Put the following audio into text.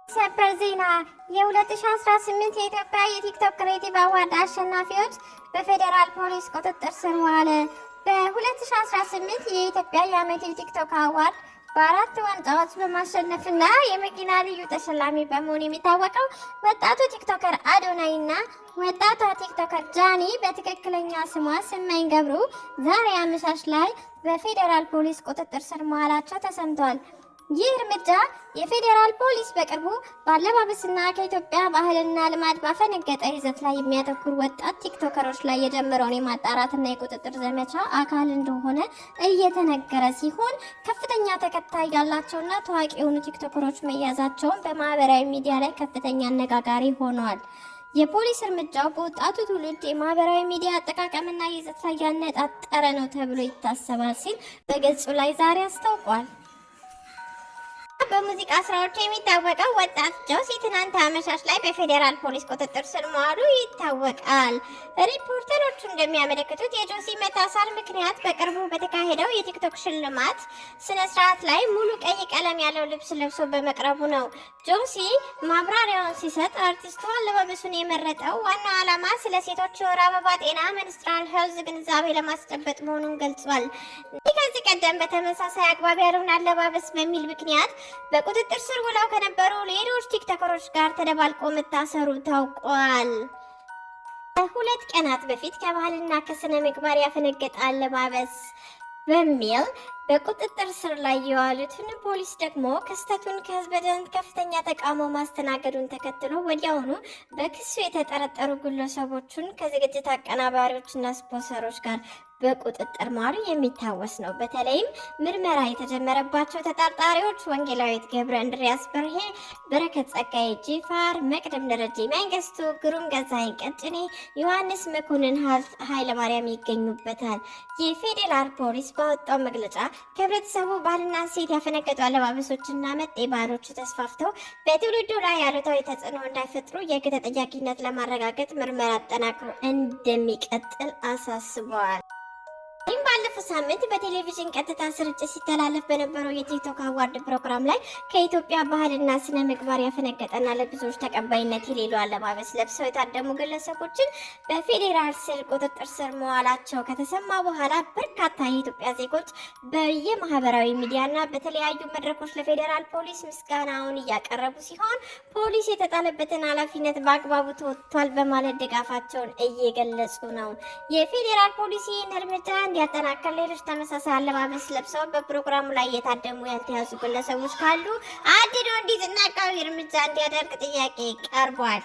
ሰበር ዜና የ2018 የኢትዮጵያ የቲክቶክ ክሬቲቭ አዋርድ አሸናፊዎች በፌዴራል ፖሊስ ቁጥጥር ስር ዋለ። በ2018 የኢትዮጵያ የዓመቱ የቲክቶክ አዋርድ በአራት ዋንጫዎች በማሸነፍና የመኪና ልዩ ተሸላሚ በመሆን የሚታወቀው ወጣቱ ቲክቶከር አዶናይ እና ወጣቷ ቲክቶከር ጃኒ በትክክለኛ ስሟ ስመኝ ገብሩ ዛሬ አመሻሽ ላይ በፌዴራል ፖሊስ ቁጥጥር ስር መዋላቸው ተሰምቷል። ይህ እርምጃ የፌዴራል ፖሊስ በቅርቡ በአለባበስና ከኢትዮጵያ ባህልና ልማድ ባፈነገጠ ይዘት ላይ የሚያተኩር ወጣት ቲክቶከሮች ላይ የጀመረውን የማጣራትና የቁጥጥር ዘመቻ አካል እንደሆነ እየተነገረ ሲሆን ከፍተኛ ተከታይ ያላቸውና ታዋቂ የሆኑ ቲክቶከሮች መያዛቸውን በማህበራዊ ሚዲያ ላይ ከፍተኛ አነጋጋሪ ሆኗል። የፖሊስ እርምጃው በወጣቱ ትውልድ የማህበራዊ ሚዲያ አጠቃቀምና ይዘት ላይ ያነጣጠረ ነው ተብሎ ይታሰባል ሲል በገጹ ላይ ዛሬ አስታውቋል። በሙዚቃ ስራዎች የሚታወቀው ወጣት ጆሲ ትናንት አመሻሽ ላይ በፌዴራል ፖሊስ ቁጥጥር ስር መዋሉ ይታወቃል። ሪፖርተሮቹ እንደሚያመለክቱት የጆሲ መታሰር ምክንያት በቅርቡ በተካሄደው የቲክቶክ ሽልማት ስነ ስርዓት ላይ ሙሉ ቀይ ቀለም ያለው ልብስ ለብሶ በመቅረቡ ነው። ጆሲ ማብራሪያውን ሲሰጥ አርቲስቱ አለባበሱን የመረጠው ዋናው ዓላማ ስለ ሴቶች የወር አበባ ጤና መንስትራል ሄልዝ ግንዛቤ ለማስጨበጥ መሆኑን ገልጿል። ከዚህ ቀደም በተመሳሳይ አግባብ ያልሆነ አለባበስ በሚል ምክንያት በቁጥጥር ስር ውለው ከነበሩ ሌሎች ቲክቶከሮች ጋር ተደባልቆ መታሰሩ ታውቋል። ከሁለት ቀናት በፊት ከባህልና ከስነ ምግባር ያፈነገጠ አለባበስ በሚል በቁጥጥር ስር ላይ የዋሉትን ፖሊስ ደግሞ ክስተቱን ከህዝብ ዘንድ ከፍተኛ ተቃውሞ ማስተናገዱን ተከትሎ ወዲያውኑ በክሱ የተጠረጠሩ ግለሰቦችን ከዝግጅት አቀናባሪዎችና ስፖንሰሮች ጋር በቁጥጥር ማሩ የሚታወስ ነው። በተለይም ምርመራ የተጀመረባቸው ተጠርጣሪዎች ወንጌላዊት ገብረ እንድሪያስ በርሄ፣ በረከት ጸጋዬ ጂፋር፣ መቅደም ደረጀ መንግስቱ፣ ግሩም ገዛኸኝ ቀጭኔ፣ ዮሐንስ መኮንን ኃይለማርያም ይገኙበታል። የፌዴራል ፖሊስ ባወጣው መግለጫ ከህብረተሰቡ ባህልና እሴት ያፈነገጡ አለባበሶችና መጤ ባህሎች ተስፋፍተው በትውልዱ ላይ አሉታዊ ተጽዕኖ እንዳይፈጥሩ የህግ ተጠያቂነት ለማረጋገጥ ምርመራ አጠናክሮ እንደሚቀጥል አሳስበዋል። ባለፈው ሳምንት በቴሌቪዥን ቀጥታ ስርጭት ሲተላለፍ በነበረው የቲክቶክ አዋርድ ፕሮግራም ላይ ከኢትዮጵያ ባህልና ስነ ምግባር ያፈነገጠና ለብዙዎች ተቀባይነት የሌለው አለባበስ ለብሰው የታደሙ ግለሰቦችን በፌዴራል ስር ቁጥጥር ስር መዋላቸው ከተሰማ በኋላ በርካታ የኢትዮጵያ ዜጎች በየማህበራዊ ሚዲያና በተለያዩ መድረኮች ለፌዴራል ፖሊስ ምስጋናውን እያቀረቡ ሲሆን ፖሊስ የተጣለበትን ኃላፊነት በአግባቡ ተወጥቷል በማለት ድጋፋቸውን እየገለጹ ነው። የፌዴራል ፖሊስ ይህን እርምጃ እንዲያጠናክር ሌሎች ተመሳሳይ አለባበስ ለብሰው በፕሮግራሙ ላይ የታደሙ ያልተያዙ ግለሰቦች ካሉ አድኖ እንዲዝና ህጋዊ እርምጃ እንዲያደርግ ጥያቄ ቀርቧል።